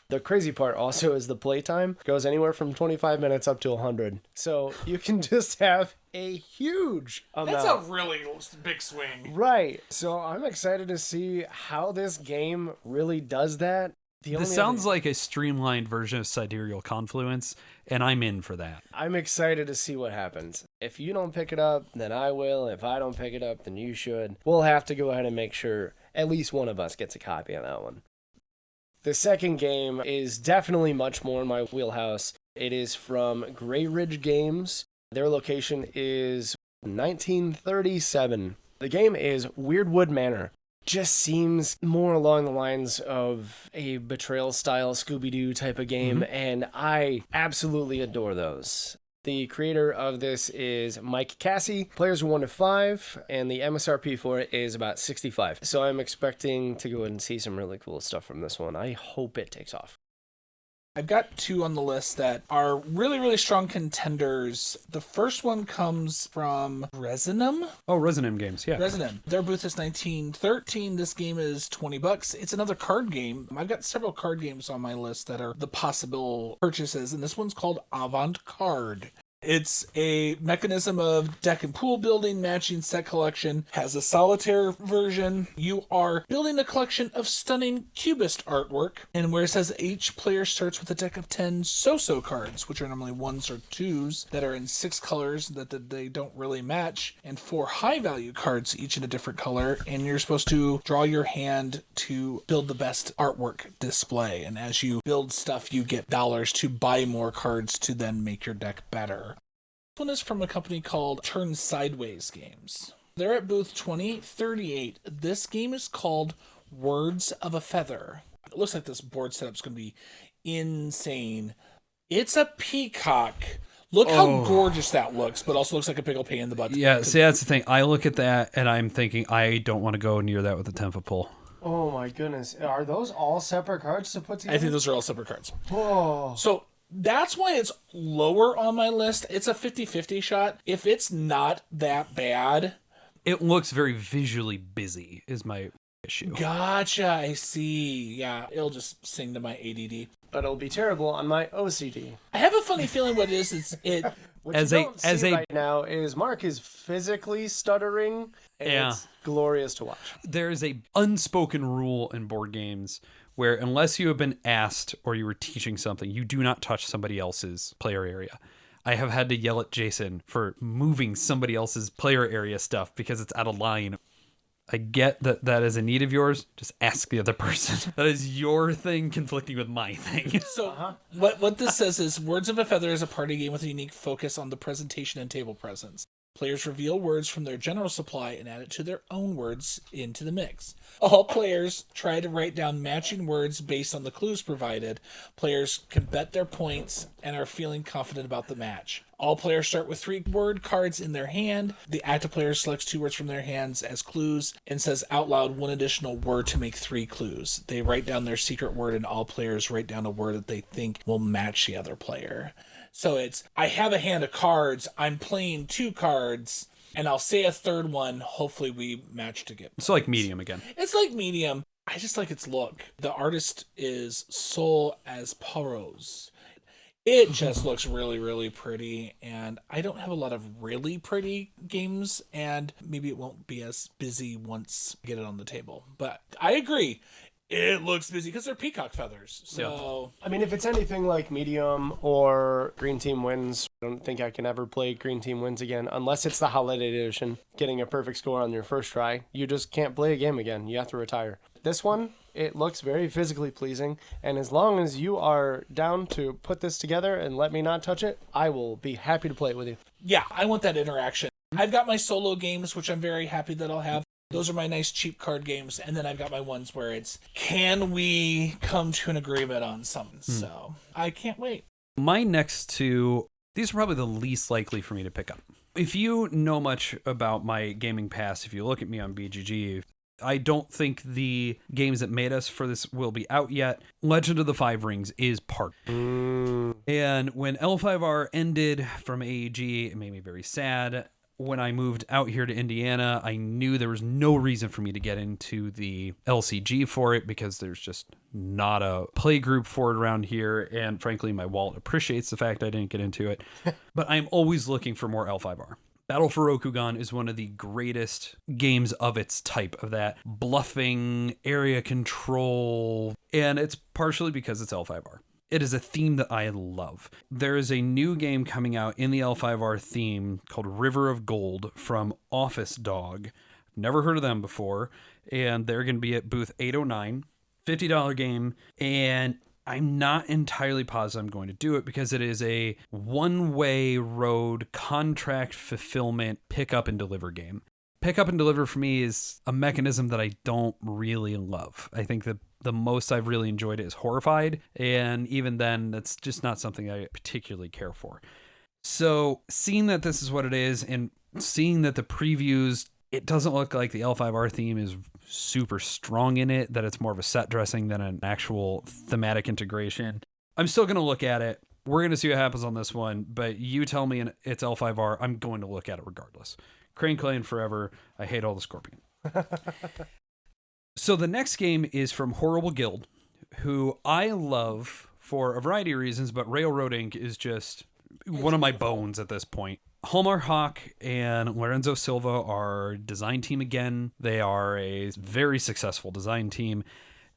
The crazy part also is the playtime goes anywhere from 25 minutes up to 100. So you can just have a huge amount. That's a really big swing. Right. So I'm excited to see how this game really does that. This sounds like a streamlined version of Sidereal Confluence, and I'm in for that. I'm excited to see what happens. If you don't pick it up, then I will. If I don't pick it up, then you should. We'll have to go ahead and make sure at least one of us gets a copy of that one. The second game is definitely much more in my wheelhouse. It is from Grey Ridge Games. Their location is 1937. The game is Weirdwood Manor. Just seems more along the lines of a Betrayal style Scooby-Doo type of game, and I absolutely adore those. The creator of this is Mike Cassie. Players are 1 to 5, and the MSRP for it is about 65. So I'm expecting to go ahead and see some really cool stuff from this one. I hope it takes off. I've got 2 on the list that are really, really strong contenders. The first one comes from Resonum. Oh, Resonum Games, yeah. Resonum. Their booth is 1913. This game is $20. It's another card game. I've got several card games on my list that are the possible purchases, and this one's called Avant Carde. It's a mechanism of deck and pool building, matching set collection, has a solitaire version. You are building a collection of stunning cubist artwork, and where it says each player starts with a deck of 10 so-so cards, which are normally 1s or 2s that are in 6 colors that they don't really match, and 4 high-value cards, each in a different color, and you're supposed to draw your hand to build the best artwork display, and as you build stuff, you get dollars to buy more cards to then make your deck better. This one is from a company called Turn Sideways Games. They're at booth 2038. This game is called Words of a Feather. It looks like this board setup's going to be insane. It's a peacock. Look how gorgeous that looks, but also looks like a big old pain in the butt. Yeah, see, that's the thing. I look at that, and I'm thinking, I don't want to go near that with a 10-foot pole. Oh my goodness. Are those all separate cards to put together? I think those are all separate cards. Oh. So that's why it's lower on my list. It's a 50-50 shot. If it's not that bad... It looks very visually busy, is my issue. Gotcha, I see. Yeah, it'll just sing to my ADD. But it'll be terrible on my OCD. I have a funny feeling what it is. What you don't see right now is Mark is physically stuttering, and it's glorious to watch. There is a unspoken rule in board games where unless you have been asked or you were teaching something, you do not touch somebody else's player area. I have had to yell at Jason for moving somebody else's player area stuff because it's out of line. I get that that is a need of yours. Just ask the other person. That is your thing conflicting with my thing. So what this says is Words of a Feather is a party game with a unique focus on the presentation and table presence. Players reveal words from their general supply and add it to their own words into the mix. All players try to write down matching words based on the clues provided. Players can bet their points and are feeling confident about the match. All players start with 3 word cards in their hand. The active player selects 2 words from their hands as clues and says out loud 1 additional word to make 3 clues. They write down their secret word, and all players write down a word that they think will match the other player. So it's, I have a hand of cards, I'm playing 2 cards, and I'll say a third one. Hopefully we match to get points. It's like Medium again. It's like Medium. I just like its look. The artist is Sol Asparos. It just looks really, really pretty, and I don't have a lot of really pretty games, and maybe it won't be as busy once I get it on the table. But I agree. It looks busy because they're peacock feathers. So I mean, if it's anything like Medium or Green Team Wins, I don't think I can ever play Green Team Wins again unless it's the Holiday Edition. Getting a perfect score on your first try, you just can't play a game again. You have to retire. This one, it looks very physically pleasing, and as long as you are down to put this together and let me not touch it, I will be happy to play it with you. Yeah, I want that interaction. I've got my solo games, which I'm very happy that I'll have. Those are my nice cheap card games, and then I've got my ones where it's, can we come to an agreement on something? So I can't wait. My next 2, these are probably the least likely for me to pick up. If you know much about my gaming past, if you look at me on BGG, I don't think the games that made us for this will be out yet. Legend of the Five Rings is part. And when L5R ended from AEG, it made me very sad. when I moved out here to Indiana, I knew there was no reason for me to get into the LCG for it because there's just not a play group for it around here. And frankly, my wallet appreciates the fact I didn't get into it. But I'm always looking for more L5R. Battle for Rokugan is one of the greatest games of its type, of that bluffing, area control, and it's partially because it's L5R. It is a theme that I love. There is a new game coming out in the L5R theme called River of Gold from Office Dog. Never heard of them before, and they're going to be at booth 809, $50 game, and I'm not entirely positive I'm going to do it because it is a one-way road contract fulfillment pick up and deliver game. Pick up and deliver for me is a mechanism that I don't really love. I think that the most I've really enjoyed it is Horrified, and even then, that's just not something I particularly care for. So seeing that this is what it is, and seeing that the previews, it doesn't look like the L5R theme is super strong in it, that it's more of a set dressing than an actual thematic integration. I'm still going to look at it. We're going to see what happens on this one, but you tell me it's L5R, I'm going to look at it regardless. Crane Clan forever. I hate all the Scorpion. So the next game is from Horrible Guild, who I love for a variety of reasons, but Railroad Inc. is just one of my bones at this point. Hallmark Hawk and Lorenzo Silva are design team again. They are a very successful design team.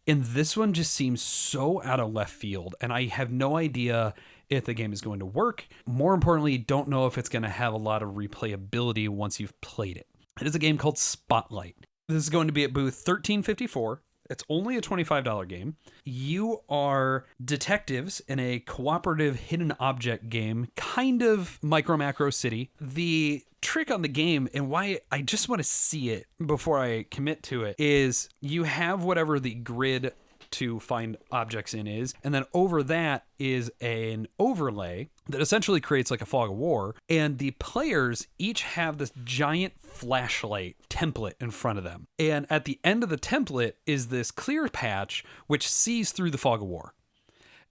And this one just seems so out of left field, and I have no idea if the game is going to work. More importantly, don't know if it's going to have a lot of replayability once you've played it. It is a game called Spotlight. This is going to be at booth 1354. It's only a $25 game. You are detectives in a cooperative hidden object game, kind of micro macro city. The trick on the game, and why I just want to see it before I commit to it, is you have whatever the grid to find objects in is, and then over that is an overlay that essentially creates like a fog of war, and the players each have this giant flashlight template in front of them, and at the end of the template is this clear patch which sees through the fog of war.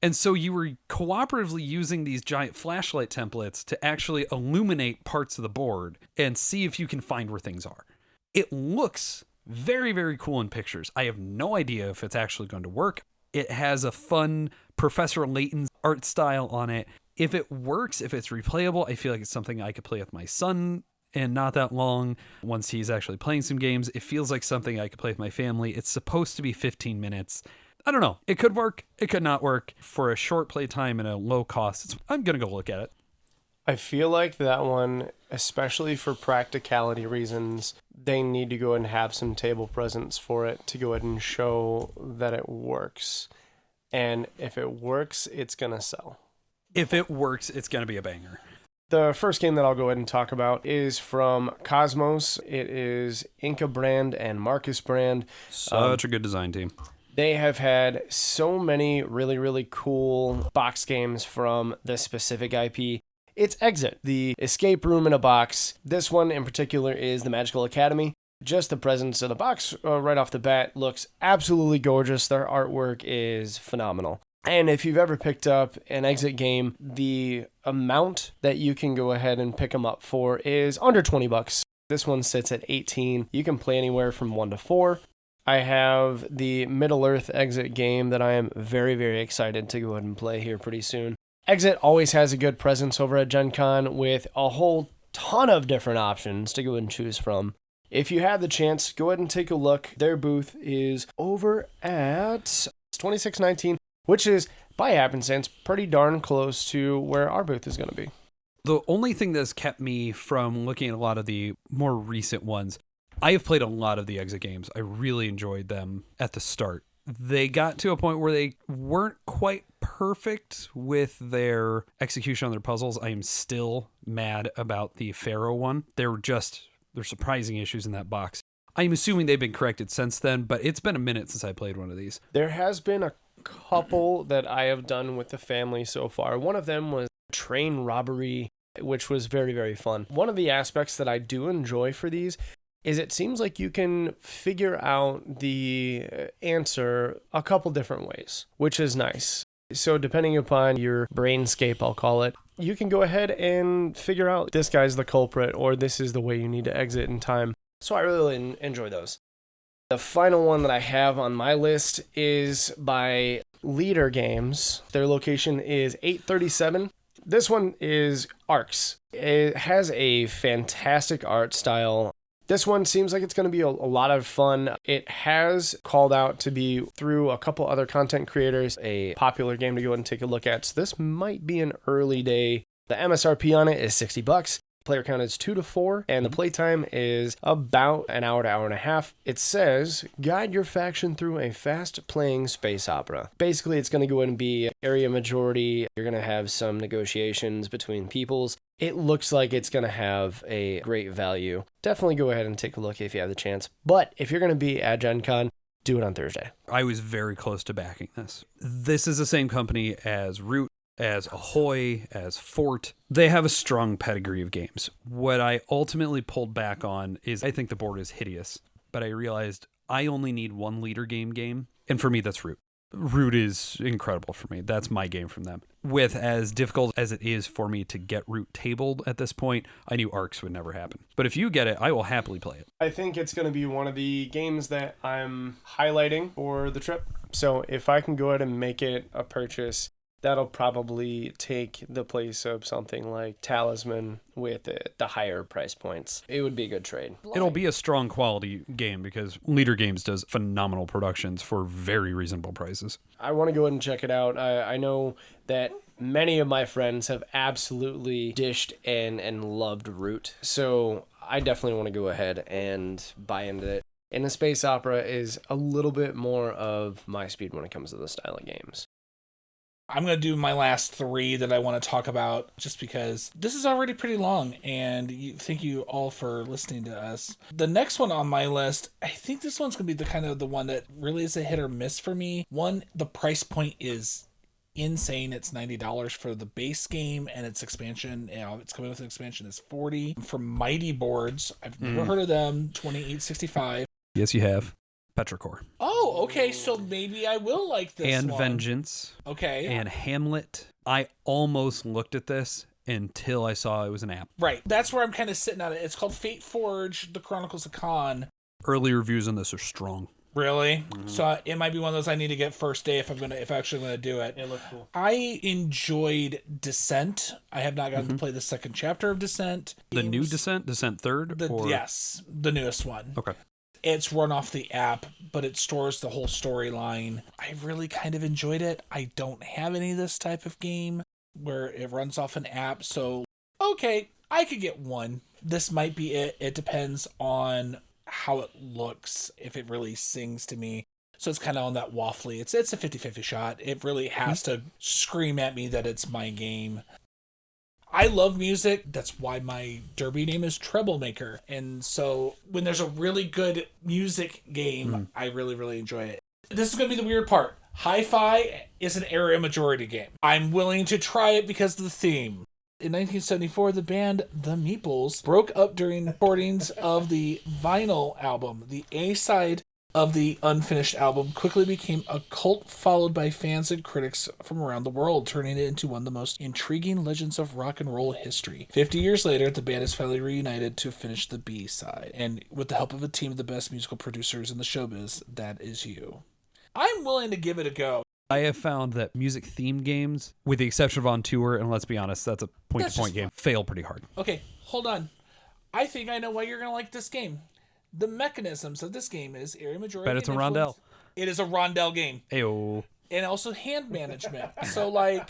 And so you were cooperatively using these giant flashlight templates to actually illuminate parts of the board and see if you can find where things are. It looks very, very cool in pictures. I have no idea if it's actually going to work. It has a fun Professor Layton's art style on it. If it works, if it's replayable, I feel like it's something I could play with my son and not that long. Once he's actually playing some games, it feels like something I could play with my family. It's supposed to be 15 minutes. I don't know. It could work. It could not work. For a short play time and a low cost, I'm going to go look at it. I feel like that one, especially for practicality reasons, they need to go and have some table presence for it to go ahead and show that it works. And if it works, it's going to sell. If it works, it's going to be a banger. The first game that I'll go ahead and talk about is from Cosmos. It is Inca Brand and Marcus Brand. Such a good design team. They have had so many really, really cool box games from this specific IP. It's Exit, the escape room in a box. This one in particular is the Magical Academy. Just the presence of the box right off the bat looks absolutely gorgeous. Their artwork is phenomenal. And if you've ever picked up an Exit game, the amount that you can go ahead and pick them up for is under $20. This one sits at 18. You can play anywhere from 1 to 4. I have the Middle-earth Exit game that I am very, very excited to go ahead and play here pretty soon. Exit always has a good presence over at Gen Con with a whole ton of different options to go ahead and choose from. If you have the chance, go ahead and take a look. Their booth is over at 2619, which is, by happenstance, pretty darn close to where our booth is going to be. The only thing that's kept me from looking at a lot of the more recent ones, I have played a lot of the Exit games. I really enjoyed them at the start. They got to a point where they weren't quite perfect with their execution on their puzzles. I am still mad about the Pharaoh one. There's surprising issues in that box. I'm assuming they've been corrected since then, but it's been a minute since I played one of these. There has been a couple that I have done with the family so far. One of them was train robbery, which was very, very fun. One of the aspects that I do enjoy for these is it seems like you can figure out the answer a couple different ways, which is nice. So depending upon your brainscape, I'll call it, you can go ahead and figure out this guy's the culprit or this is the way you need to exit in time. So I really enjoy those. The final one that I have on my list is by Leader Games. Their location is 837. This one is Arcs. It has a fantastic art style. This one seems like it's going to be a lot of fun. It has called out to be, through a couple other content creators, a popular game to go and take a look at. So this might be an early day. The MSRP on it is $60. Player count is 2 to 4, and the playtime is about an hour to hour and a half. It says, guide your faction through a fast-playing space opera. Basically, it's going to go and be area majority. You're going to have some negotiations between peoples. It looks like it's going to have a great value. Definitely go ahead and take a look if you have the chance. But if you're going to be at Gen Con, do it on Thursday. I was very close to backing this. This is the same company as Root, as Ahoy, as Fort. They have a strong pedigree of games. What I ultimately pulled back on is I think the board is hideous, but I realized I only need one leader game, and for me, that's Root. Root is incredible for me. That's my game from them. With as difficult as it is for me to get Root tabled at this point, I knew Arcs would never happen. But if you get it, I will happily play it. I think it's going to be one of the games that I'm highlighting for the trip. So if I can go ahead and make it a purchase, that'll probably take the place of something like Talisman with the higher price points. It would be a good trade. It'll be a strong quality game because Leader Games does phenomenal productions for very reasonable prices. I want to go ahead and check it out. I know that many of my friends have absolutely dished and loved Root, so I definitely want to go ahead and buy into it. And the space opera is a little bit more of my speed when it comes to the style of games. I'm going to do my last 3 that I want to talk about just because this is already pretty long, and thank you all for listening to us. The next one on my list, I think this one's going to be the one that really is a hit or miss for me. One, the price point is insane. It's $90 for the base game, and its expansion, it's coming with an expansion, is $40. For Mighty Boards, I've never heard of them, $28.65. Yes, you have. Petrichor. Oh, okay, so maybe I will like this and one. Vengeance. Okay. And Hamlet. I almost looked at this until I saw it was an app. Right. That's where I'm kind of sitting at it. It's called Fateforge, The Chronicles of Kaan. Early reviews on this are strong. Really? Mm-hmm. So it might be one of those I need to get first day if I'm actually gonna do it. It looked cool. I enjoyed Descent. I have not gotten to play the second chapter of Descent. The new Descent? Descent 3rd? Yes, the newest one. Okay. It's run off the app, but it stores the whole storyline. I really kind of enjoyed it. I don't have any of this type of game where it runs off an app, so okay, I could get one. This might be it. It depends on how it looks, if it really sings to me. So it's kind of on that waffly. It's a 50-50 shot. It really has to scream at me that it's my game. I love music. That's why my derby name is Troublemaker. And so when there's a really good music game, I really, really enjoy it. This is going to be the weird part. Hi-Fi is an area majority game. I'm willing to try it because of the theme. In 1974, the band The Meeples broke up during recordings of the vinyl album. The A-side of the unfinished album quickly became a cult followed by fans and critics from around the world, turning it into one of the most intriguing legends of rock and roll history. 50 years later, the band is finally reunited to finish the B-side. And with the help of a team of the best musical producers in the showbiz, that is you. I'm willing to give it a go. I have found that music-themed games, with the exception of On Tour, and let's be honest, that's a point-to-point game, fail pretty hard. Okay, hold on. I think I know why you're going to like this game. The mechanisms of this game is area majority. Bet it's a rondel. It is a rondel game. Ayo. And also hand management. So, I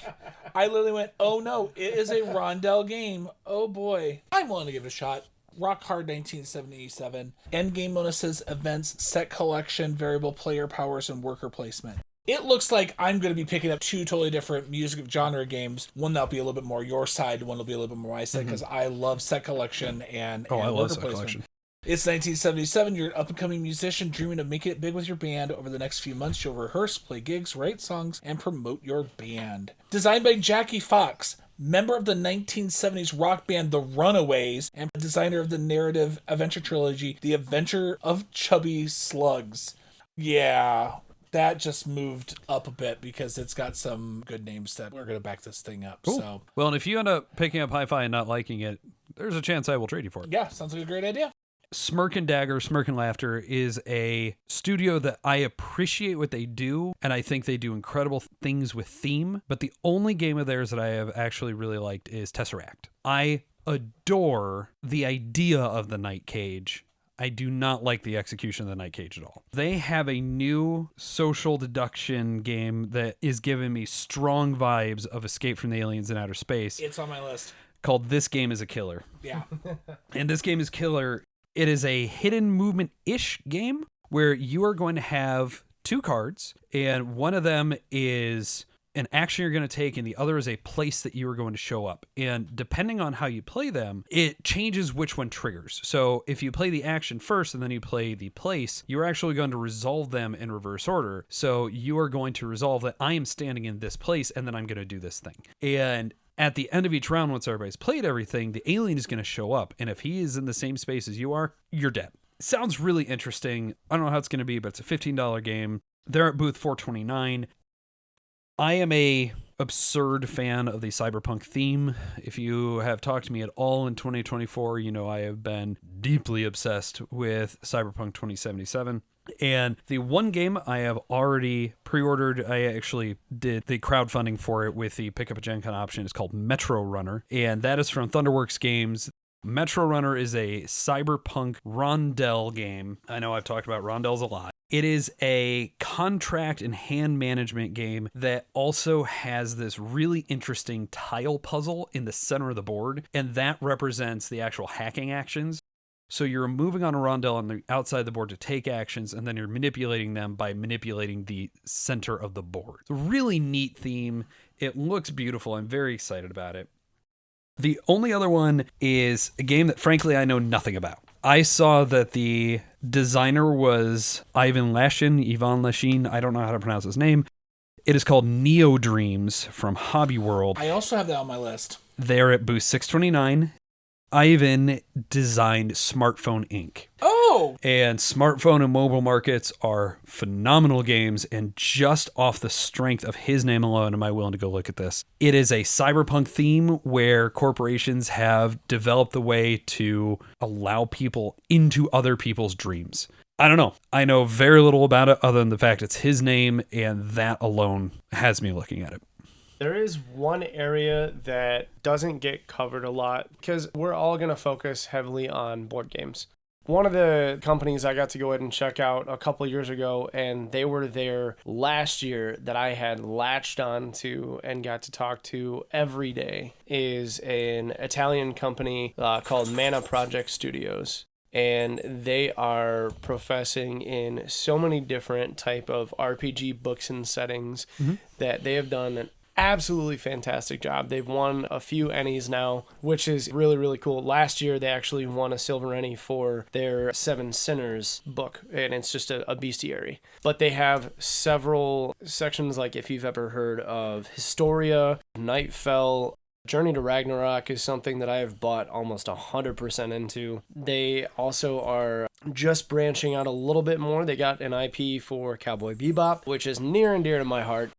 literally went, oh no, it is a rondel game. Oh boy. I'm willing to give it a shot. Rock Hard 1977. Endgame bonuses, events, set collection, variable player powers, and worker placement. It looks like I'm going to be picking up 2 totally different music genre games. One that'll be a little bit more your side, one will be a little bit more my side, because I love set collection and I love worker set placement. collection. It's 1977. You're an up-and-coming musician dreaming of making it big with your band. Over the next few months, you'll rehearse, play gigs, write songs, and promote your band. Designed by Jackie Fox, member of the 1970s rock band The Runaways, and designer of the narrative adventure trilogy, The Adventure of Chubby Slugs. Yeah, that just moved up a bit because it's got some good names that we're going to back this thing up. Cool. So, well, and if you end up picking up Hi-Fi and not liking it, there's a chance I will trade you for it. yeah, sounds like a great idea. Smirk and Dagger, Smirk and Laughter is a studio that I appreciate what they do, and I think they do incredible things with theme, but the only game of theirs that I have actually really liked is Tesseract. I adore the idea of the Night Cage. I do not like the execution of the Night Cage at all. They have a new social deduction game that is giving me strong vibes of Escape from the Aliens in Outer Space. It's on my list. Called This Game is a Killer. Yeah. And This Game is Killer. It is a hidden movement-ish game where you are going to have 2 cards, and one of them is an action you're going to take, and the other is a place that you are going to show up. And depending on how you play them, it changes which one triggers. So if you play the action first and then you play the place, you're actually going to resolve them in reverse order. So you are going to resolve that I am standing in this place, and then I'm going to do this thing. And at the end of each round, once everybody's played everything, the alien is going to show up. And if he is in the same space as you are, you're dead. Sounds really interesting. I don't know how it's going to be, but it's a $15 game. They're at booth 429. I am a absurd fan of the cyberpunk theme. If you have talked to me at all in 2024, you know I have been deeply obsessed with Cyberpunk 2077. And the one game I have already pre-ordered, I actually did the crowdfunding for it with the pick up a Gen Con option. It's called Metrorunner, and that is from Thunderworks Games. Metrorunner is a cyberpunk rondel game. I know I've talked about rondels a lot. It is a contract and hand management game that also has this really interesting tile puzzle in the center of the board, and that represents the actual hacking actions. So you're moving on a rondel on the outside of the board to take actions, and then you're manipulating them by manipulating the center of the board. It's a really neat theme. It looks beautiful. I'm very excited about it. The only other one is a game that, frankly, I know nothing about. I saw that the designer was Ivan Lashin. I don't know how to pronounce his name. It is called Neodreams from Hobby World. I also have that on my list. They're at booth 629. Ivan designed Smartphone Inc. Oh! And smartphone and mobile markets are phenomenal games, and just off the strength of his name alone, am I willing to go look at this. It is a cyberpunk theme where corporations have developed the way to allow people into other people's dreams. I don't know. I know very little about it other than the fact it's his name, and that alone has me looking at it. There is one area that doesn't get covered a lot because we're all going to focus heavily on board games. One of the companies I got to go ahead and check out a couple years ago, and they were there last year, that I had latched on to and got to talk to every day, is an Italian company called Mana Project Studios. And they are professing in so many different type of RPG books and settings that they have done an absolutely fantastic job. They've won a few Ennies now, which is really, really cool. Last year, they actually won a Silver Ennie for their Seven Sinners book, and it's just a bestiary. But they have several sections, like if you've ever heard of Historia, Nightfell, Journey to Ragnarok is something that I have bought almost 100% into. They also are just branching out a little bit more. They got an IP for Cowboy Bebop, which is near and dear to my heart.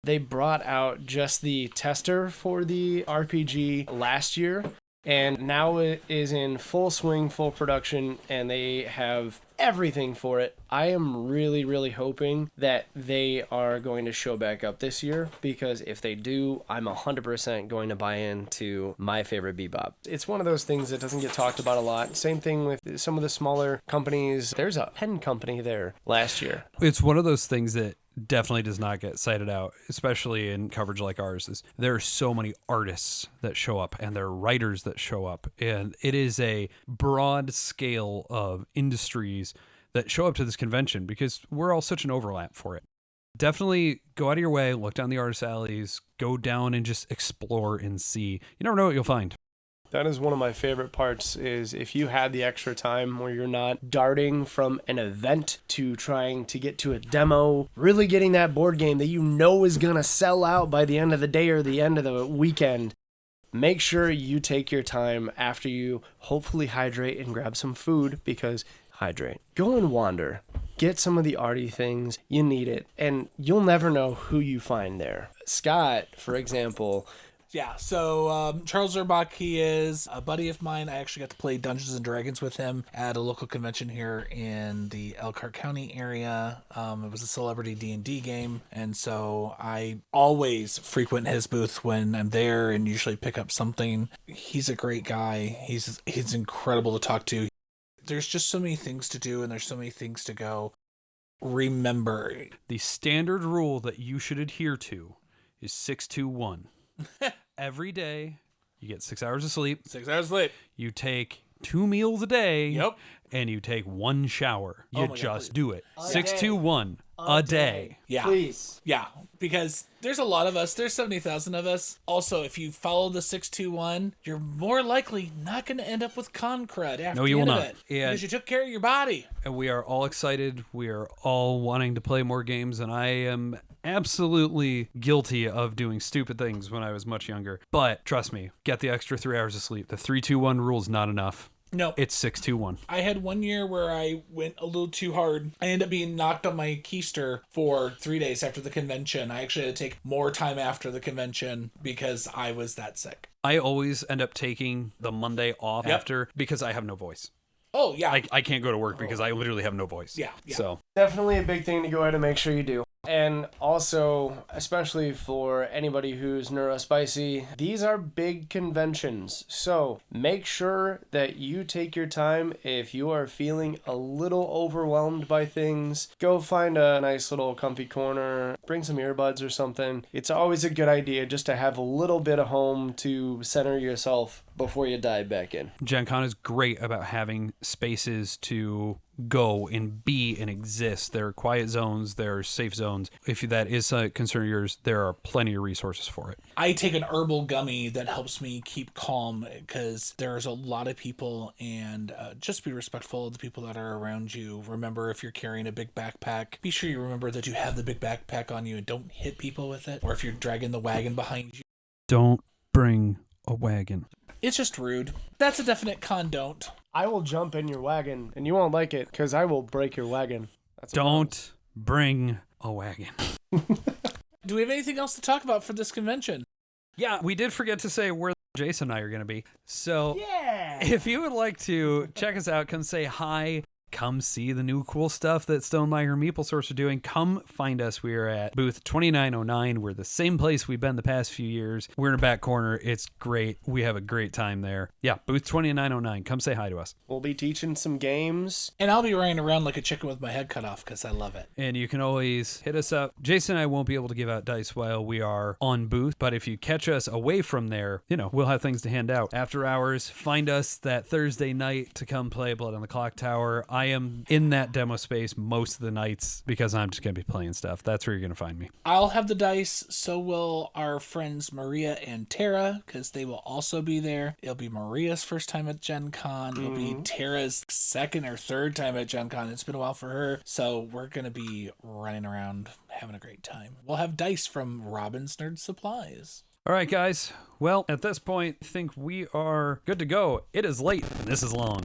They brought out just the tester for the RPG last year, and now it is in full swing, full production, and they have everything for it. I am really, really hoping that they are going to show back up this year, because if they do, I'm 100% going to buy into my favorite Bebop. It's one of those things that doesn't get talked about a lot. Same thing with some of the smaller companies. There's a pen company there last year. It's one of those things that definitely does not get cited out, especially in coverage like ours. Is there are so many artists that show up, and there are writers that show up, and it is a broad scale of industries that show up to this convention because we're all such an overlap for it. Definitely go out of your way, look down the artist alleys, go down and just explore and see. You never know what you'll find. That is one of my favorite parts, is if you had the extra time where you're not darting from an event to trying to get to a demo, really getting that board game that you know is going to sell out by the end of the day or the end of the weekend. Make sure you take your time after you hopefully hydrate and grab some food, because hydrate. Go and wander. Get some of the arty things. You need it. And you'll never know who you find there. Scott, for example. Yeah, so Charles Zerbach, he is a buddy of mine. I actually got to play Dungeons & Dragons with him at a local convention here in the Elkhart County area. It was a celebrity D&D game, and so I always frequent his booth when I'm there and usually pick up something. He's a great guy. He's incredible to talk to. There's just so many things to do, and there's so many things to go. Remember, the standard rule that you should adhere to is 6-2-1. Every day, you get 6 hours of sleep. 6 hours of sleep. You take 2 meals a day. Yep. And you take 1 shower. You just do it. A 6-2-1 a day. Yeah. Please. Yeah, because there's a lot of us. There's 70,000 of us. Also, if you follow the 6-2-1, you're more likely not going to end up with con crud after No, you the will end not. of it. And- Because you took care of your body. And we are all excited. We are all wanting to play more games. And I am absolutely guilty of doing stupid things when I was much younger. But trust me, get the extra 3 hours of sleep. The 3-2-1 rule is not enough. No. It's 6-2-1. I had 1 year where I went a little too hard. I ended up being knocked on my keister for 3 days after the convention. I actually had to take more time after the convention because I was that sick. I always end up taking the Monday off Yep. after because I have no voice. Oh, yeah. I can't go to work because I literally have no voice. Yeah. So Definitely a big thing to go ahead and make sure you do. And also, especially for anybody who's neurospicy, these are big conventions. So make sure that you take your time. If you are feeling a little overwhelmed by things, go find a nice little comfy corner, bring some earbuds or something. It's always a good idea just to have a little bit of home to center yourself before you dive back in. Gen Con is great about having spaces to go and be and exist. There are quiet zones, there are safe zones. If that is a concern of yours, there are plenty of resources for it. I take an herbal gummy that helps me keep calm because there's a lot of people, and just be respectful of the people that are around you. Remember, if you're carrying a big backpack, be sure you remember that you have the big backpack on you and don't hit people with it. Or if you're dragging the wagon behind you. Don't bring a wagon. It's just rude. That's a definite con don't. I will jump in your wagon, and you won't like it, because I will break your wagon. That's Don't bring a wagon. Do we have anything else to talk about for this convention? Yeah, we did forget to say where Jason and I are going to be. So Yeah! if you would like to check us out, come say hi, come see the new cool stuff that Stonemeyer and MeepleSource are doing, come find us. We are at booth 2909. We're the same place we've been the past few years. We're in the back corner. It's great. We have a great time there. Yeah, booth 2909. Come say hi to us. We'll be teaching some games. And I'll be running around like a chicken with my head cut off because I love it. And you can always hit us up. Jason and I won't be able to give out dice while we are on booth, but if you catch us away from there, we'll have things to hand out. After hours, find us that Thursday night to come play Blood on the Clock Tower. I am in that demo space most of the nights because I'm just going to be playing stuff. That's where you're going to find me. I'll have the dice, so will our friends Maria and Tara, because they will also be there. It'll be Maria's first time at Gen Con. It'll be Tara's second or third time at Gen Con. It's been a while for her, so we're going to be running around having a great time. We'll have dice from Robin's Nerd Supplies. All right, guys. Well, at this point, I think we are good to go. It is late, and this is long.